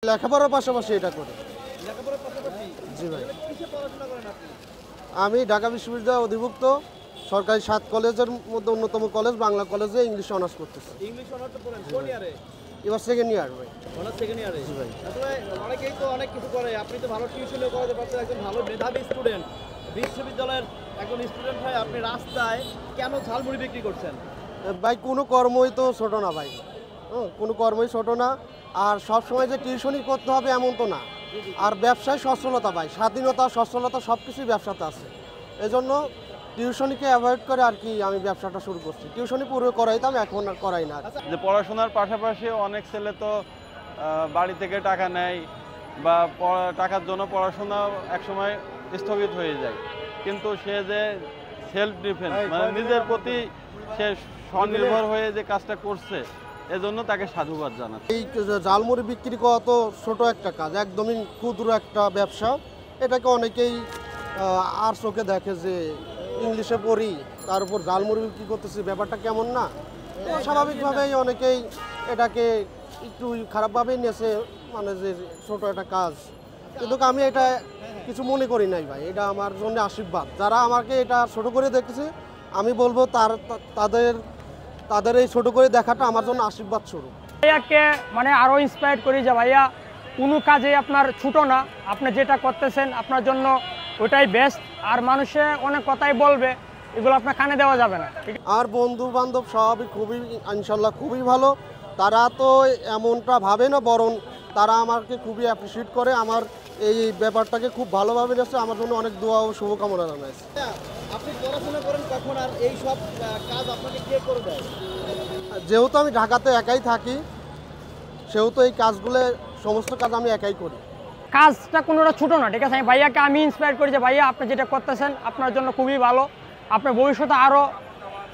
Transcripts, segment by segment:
লেখাপড়ার পাশাপাশি এটা করি। লেখাপড়ার পাশাপাশি জি ভাই। কিসে পড়াশোনা করেন আপনি? আমি ঢাকা বিশ্ববিদ্যালয় অধিভুক্ত সরকারি 7 কলেজের মধ্যে অন্যতম কলেজ বাংলা কলেজে ইংলিশ অনার্স করতেছি। ইংলিশ অনার্স পড়েন কোন ইয়ারে? এবার সেকেন্ড ইয়ার ভাই। অনার্স সেকেন্ড ইয়ারে। জি ভাই। আসলে অনেকেই তো অনেক কিছু করে, আপনি তো ভালো টিউশনও করাতে পারছেন, একজন ভালো মেধাবী স্টুডেন্ট, বিশ্ববিদ্যালয়ের একজন স্টুডেন্ট হয়ে আপনি রাস্তায় কেন ঝালমুড়ি বিক্রি করছেন? ভাই কোনো কর্মই তো ছোট না ভাই, কোনো কর্মই ছোট না। আর সব সময় যে টিউশনই করতে হবে এমন তো না। আর ব্যবসায় সচ্ছলতা ভাই, স্বাধীনতা সচ্ছলতা সব কিছুই ব্যবসাতে আছে। এজন্য টিউশনিকে অ্যাভয়েড করে আর কি আমি ব্যবসাটা শুরু করছি। টিউশনি পূর্বে করাইতাম, এখন আর করাই না। যে পড়াশোনার পাশাপাশি অনেক ছেলে তো বাড়ি থেকে টাকা নেয় বা টাকার জন্য পড়াশোনা একসময় স্থগিত হয়ে যায়, কিন্তু সে যে সেলফ ডিফেন্স মানে নিজের প্রতি সে স্বনির্ভর হয়ে যে কাজটা করছে, এজন্য তাকে সাধুবাদ জানাচ্ছি। এই ঝালমুড়ি বিক্রি করা তো ছোট একটা কাজ, একদমই ক্ষুদ্র একটা ব্যবসা। এটাকে অনেকেই আর চোখে দেখে যে ইংলিশে পড়ি তার উপর ঝালমুড়ি বিক্রি করতেছি, ব্যাপারটা কেমন না। তো স্বাভাবিকভাবেই অনেকেই এটাকে একটু খারাপভাবেই নিয়েছে, মানে যে ছোট একটা কাজ। কিন্তু আমি এটা কিছু মনে করি নাই ভাই, এটা আমার জন্য আশীর্বাদ। যারা আমাকে এটা ছোট করে দেখতেছে, আমি বলবো তাদের এই ছোট করে দেখাটা আমার জন্য আশীর্বাদ স্বরূপ। ভাইয়াকে মানে আরও ইন্সপায়ার করি যে ভাইয়া কোনো কাজে আপনার ছুটো না, আপনি যেটা করতেছেন আপনার জন্য ওটাই বেস্ট। আর মানুষে অনেক কথাই বলবে, এগুলো আপনার কানে দেওয়া যাবে না। আর বন্ধু বান্ধব সবই খুবই ইনশাল্লাহ খুবই ভালো। তারা তো এমনটা ভাবে না, বরং তারা আমাকে খুবই অ্যাপ্রিসিয়েট করে, আমার এই ব্যাপারটাকে খুব ভালোভাবে নিয়েছে। আমার জন্য অনেক দোয়া ও শুভকামনা জানাইছে। আপনি পড়াশোনা করেন কখন, আর এই সব কাজ আপনাকে কে করে দেয়? যেহেতু আমি ঢাকাতে একাই থাকি, সেহেতু এই কাজগুলো সমস্ত কাজ আমি একাই করি। কাজটা কোনোটা ছোটো না, ঠিক আছে। আমি ভাইয়াকে আমি ইন্সপায়ার করি যে ভাইয়া আপনি যেটা করতেছেন আপনার জন্য খুবই ভালো, আপনার ভবিষ্যতে আরও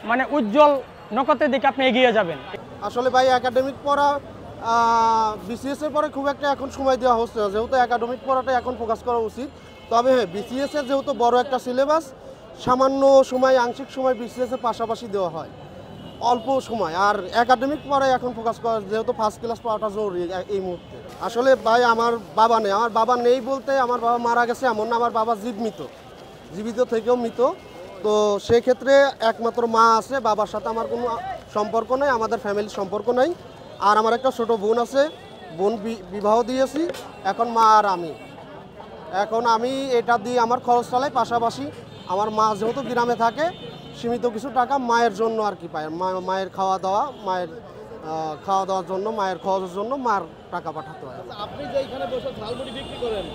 মানে উজ্জ্বল নক্ষত্রের দিকে আপনি এগিয়ে যাবেন। আসলে ভাই একাডেমিক পড়া বিসিএসের পরে খুব একটা এখন সময় দেওয়া হচ্ছে না, যেহেতু একাডেমিক পড়াটা এখন ফোকাস করা উচিত। তবে হ্যাঁ, বিসিএসের যেহেতু বড় একটা সিলেবাস, সামান্য সময় আংশিক সময় বিসিএসের পাশাপাশি দেওয়া হয় অল্প সময়। আর একাডেমিক পড়ায় এখন ফোকাস করা, যেহেতু ফার্স্ট ক্লাস পড়াটা জরুরি এই মুহূর্তে। আসলে ভাই আমার বাবা নেই, আমার বাবা নেই বলতে আমার বাবা মারা গেছে এমন না, আমার বাবা জীবিত থেকেও মৃত। তো সেই ক্ষেত্রে একমাত্র মা আছে, বাবার সাথে আমার কোনো সম্পর্ক নেই, আমাদের ফ্যামিলির সম্পর্ক নেই। আর আমার একটা ছোট বোন আছে, বোন বিবাহ দিয়েছি। এখন মা আর আমি এটা দিয়ে আমার খরচ চালাই, পাশাপাশি আমার মা যেহেতু গ্রামে থাকে, সীমিত কিছু টাকা মায়ের জন্য আর কি পায়। মায়ের খাওয়া দাওয়ার জন্য, মায়ের খরচের জন্য মার টাকা পাঠাতে হয়। আপনি যে এইখানে বসে ঝালমুড়ি বিক্রি করেন,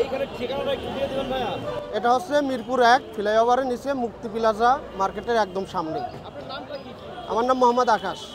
এইখানে ঠিকানাটা একটু দিয়ে দিবেন ভাইয়া? এটা হচ্ছে মিরপুর 1 ফ্লাইওভারের নিচে, মুক্তি প্লাজা মার্কেটের একদম সামনে। আপনার নামটা কি? আমার নাম মোহাম্মদ আকাশ।